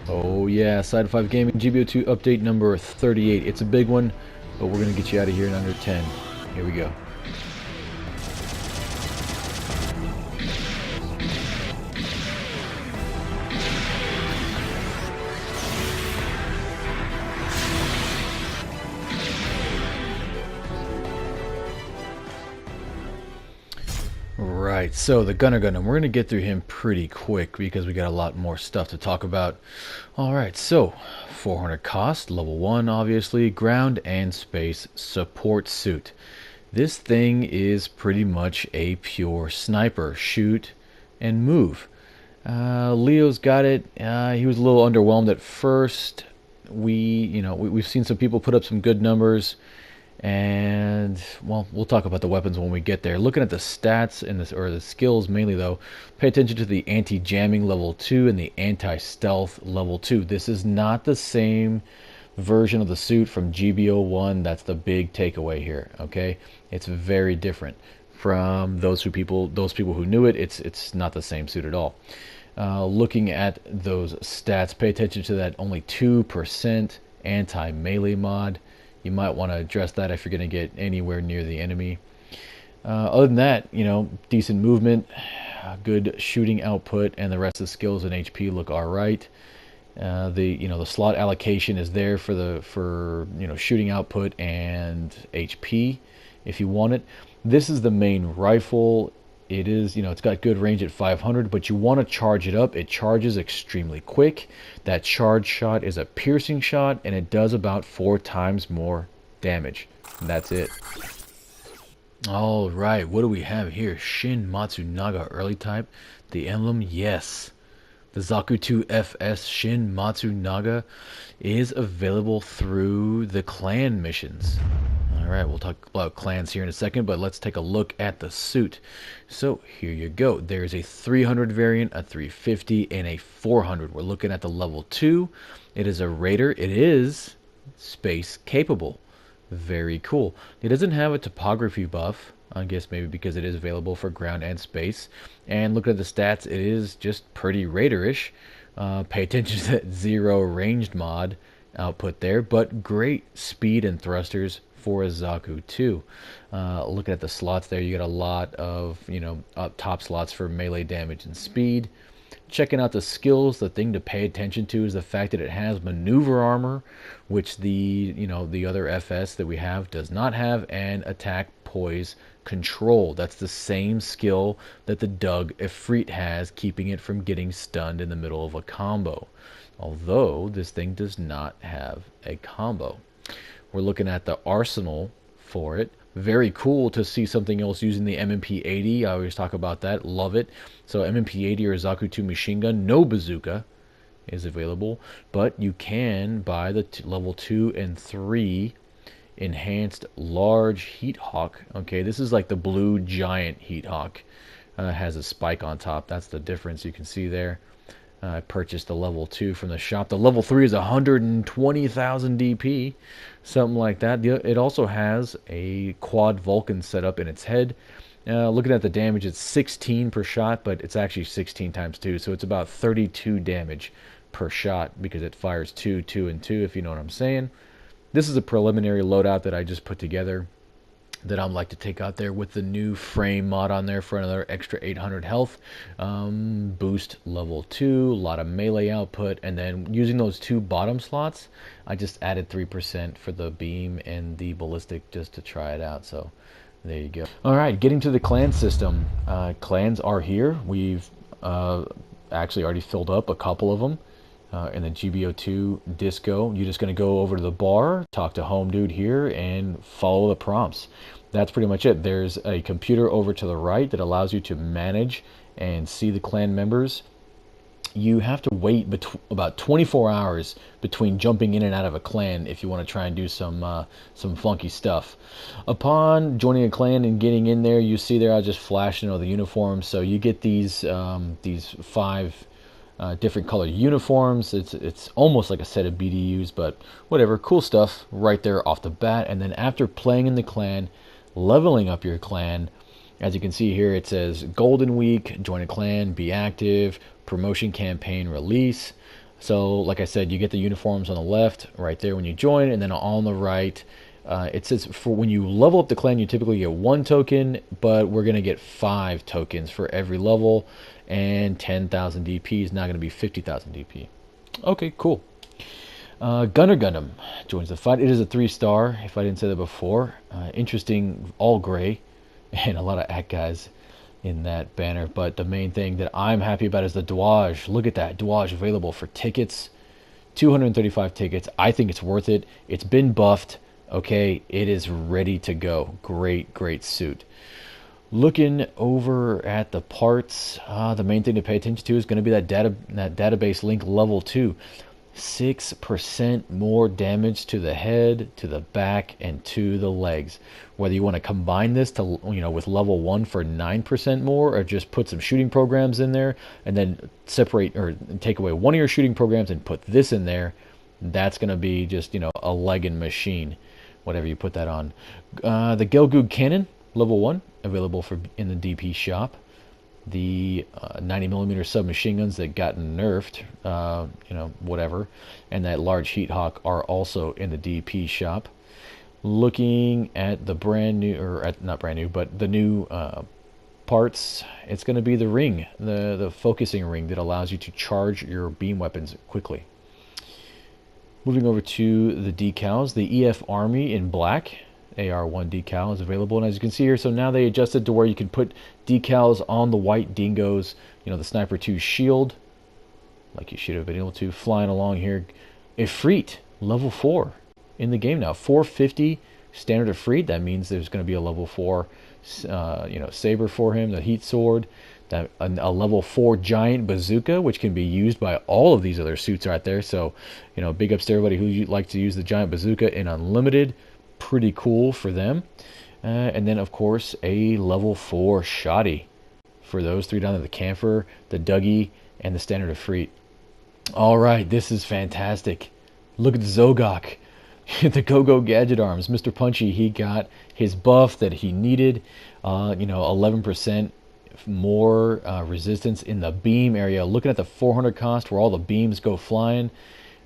Oh yeah, Side 5 Gaming GBO2 update number 38. It's a big one, but we're going to get you out of here in under 10. Here we go. Right, so the Gunner Gundam, we're going to get through him pretty quick because we got a lot more stuff to talk about. Alright, so 400 cost, level 1 obviously, ground and space support suit. This thing is pretty much a pure sniper, shoot and move. Leo's got it. He was a little underwhelmed at first. We've seen some people put up some good numbers. And well, we'll talk about the weapons when we get there. Looking at the stats and this, or the skills mainly though, pay attention to the anti-jamming level 2 and the anti-stealth level 2. This is not the same version of the suit from GBO1. That's the big takeaway here. Okay, it's very different from those people who knew it. It's not the same suit at all. Looking at those stats, pay attention to that only 2% anti-melee mod. You might want to address that if you're going to get anywhere near the enemy. Other than that, decent movement, good shooting output, and the rest of the skills and HP look all right. The slot allocation is there for shooting output and HP if you want it. This is the main rifle. It is, it's got good range at 500, but you want to charge it up. It charges extremely quick. That charge shot is a piercing shot, and it does about 4 times more damage. And that's it. All right, what do we have here? Shin Matsunaga early type. The emblem, yes. The Zaku 2 FS Shin Matsunaga is available through the clan missions. Alright, we'll talk about clans here in a second, but let's take a look at the suit. So, here you go. There's a 300 variant, a 350, and a 400. We're looking at the level 2. It is a Raider. It is space capable. Very cool. It doesn't have a topography buff. I guess maybe because it is available for ground and space. And look at the stats. It is just pretty Raiderish. Pay attention to that 0 ranged mod output there, but great speed and thrusters for a Zaku 2. Looking at the slots there, you got a lot of, up top slots for melee damage and speed. Checking out the skills, the thing to pay attention to is the fact that it has maneuver armor, which the other FS that we have does not have, and attack poise control. That's the same skill that the Doug Efreet has, keeping it from getting stunned in the middle of a combo. Although this thing does not have a combo. We're looking at the arsenal for it. Very cool to see something else using the MMP-80. I always talk about that. Love it. So MMP-80 or Zaku 2 machine gun, no bazooka is available, but you can buy the level 2 and 3 enhanced large heat hawk. Okay, this is like the blue giant heat hawk. Has a spike on top. That's the difference you can see there. I purchased the level 2 from the shop. The level 3 is 120,000 DP, something like that. It also has a quad Vulcan setup in its head. Looking at the damage, it's 16 per shot, but it's actually 16 times 2, so it's about 32 damage per shot because it fires 2, 2, and 2, if you know what I'm saying. This is a preliminary loadout that I just put together that I'd like to take out there with the new frame mod on there for another extra 800 health. Boost level 2, a lot of melee output, and then using those 2 bottom slots, I just added 3% for the beam and the ballistic just to try it out. So there you go. Alright, getting to the clan system. Clans are here. We've actually already filled up a couple of them. In the GBO2 disco, you're just going to go over to the bar, talk to home dude here, and follow the prompts. That's pretty much it. There's a computer over to the right that allows you to manage and see the clan members. You have to wait about 24 hours between jumping in and out of a clan if you want to try and do some funky stuff. Upon joining a clan and getting in there, you see there I just flashed the uniforms. So you get these 5 different colored uniforms. It's almost like a set of BDUs, but whatever. Cool stuff right there off the bat. And then after playing in the clan, leveling up your clan, as you can see here, it says Golden Week, join a clan, be active, promotion campaign release. So, like I said, you get the uniforms on the left, right there when you join, and then on the right, it says for when you level up the clan, you typically get 1 token, but we're going to get 5 tokens for every level, and 10,000 DP is now going to be 50,000 DP. Okay, cool. Gunner Gundam joins the fight. It is a 3-star, if I didn't say that before. Interesting, all gray, and a lot of ACT guys in that banner. But the main thing that I'm happy about is the Douage. Look at that, Douage available for tickets. 235 tickets. I think it's worth it. It's been buffed. Okay, it is ready to go. Great, great suit. Looking over at the parts, the main thing to pay attention to is going to be that database link level 2. 6% more damage to the head, to the back, and to the legs. Whether you want to combine this to, with level 1 for 9% more, or just put some shooting programs in there and then separate or take away one of your shooting programs and put this in there, that's going to be just, a legging machine, whatever you put that on. The Gelgoog Cannon, level 1, available for in the DP shop. The 90mm submachine guns that got nerfed, whatever, and that large heat hawk are also in the DP shop. Looking at the brand new, or not brand new, but the new parts, it's going to be the ring, the focusing ring that allows you to charge your beam weapons quickly. Moving over to the decals, the EF Army in black. AR1 decal is available, and as you can see here, so now they adjusted to where you can put decals on the white dingoes, the Sniper 2 shield, like you should have been able to. Flying along here, Ifrit, level 4 in the game now. 450 standard Ifrit, that means there's going to be a level 4 saber for him, the heat sword, that a level 4 giant bazooka, which can be used by all of these other suits right there. So, big ups to everybody who likes to use the giant bazooka in Unlimited. Pretty cool for them. And then, of course, a level 4 shoddy for those 3 down there, the Camphor, the Dougie, and the standard Ifrit. All right, this is fantastic. Look at the Zogok, the Go-Go Gadget Arms. Mr. Punchy, he got his buff that he needed. 11% more resistance in the beam area. Looking at the 400 cost where all the beams go flying,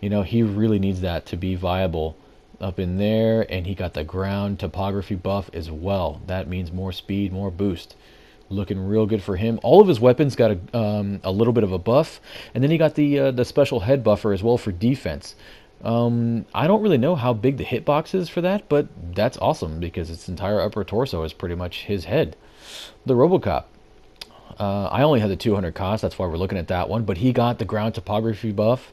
he really needs that to be viable up in there. And he got the ground topography buff as well. That means more speed, more boost. Looking real good for him. All of his weapons got a little bit of a buff, and then he got the special head buffer as well for defense. I don't really know how big the hitbox is for that, but that's awesome because its entire upper torso is pretty much his head. The Robocop. I only had the 200 cost, that's why we're looking at that one, but he got the ground topography buff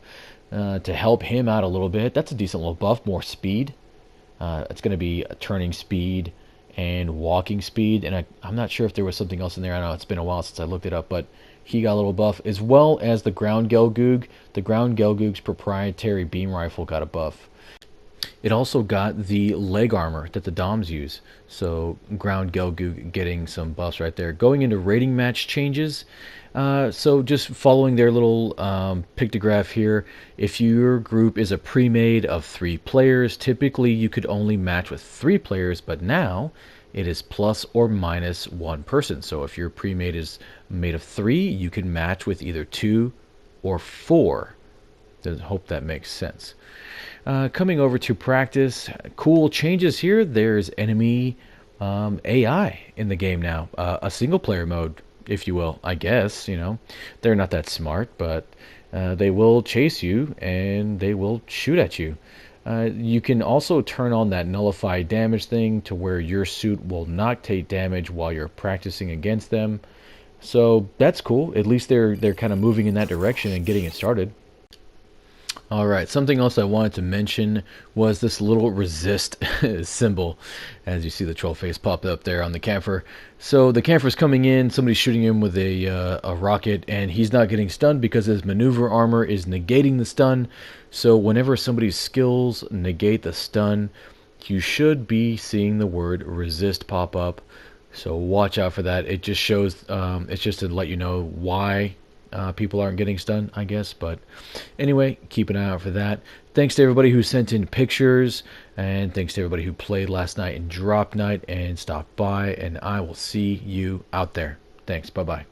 to help him out a little bit. That's a decent little buff, more speed. It's going to be a turning speed and walking speed, and I'm not sure if there was something else in there. I know it's been a while since I looked it up, but he got a little buff, as well as the Ground Gelgoog. The Ground Gelgoog's proprietary beam rifle got a buff. It also got the leg armor that the Doms use. So Ground Gelgoog getting some buffs right there. Going into rating match changes. So just following their little pictograph here, if your group is a pre-made of 3 players, typically you could only match with 3 players, but now it is plus or minus 1 person. So if your pre-made is made of 3, you can match with either 2 or 4. I hope that makes sense. Coming over to practice, cool changes here. There's enemy AI in the game now. A single player mode, if you will, I guess. They're not that smart, but they will chase you and they will shoot at you. You can also turn on that nullify damage thing to where your suit will not take damage while you're practicing against them. So that's cool. At least they're kind of moving in that direction and getting it started. Alright, something else I wanted to mention was this little resist symbol. As you see the troll face pop up there on the Camphor. So the Camphor's coming in, somebody's shooting him with a rocket, and he's not getting stunned because his maneuver armor is negating the stun. So whenever somebody's skills negate the stun, you should be seeing the word resist pop up. So watch out for that. It just shows, it's just to let you know why people aren't getting stunned, I guess. But anyway, keep an eye out for that. Thanks to everybody who sent in pictures, and thanks to everybody who played last night in drop night and stopped by, and I will see you out there. Thanks. Bye-bye.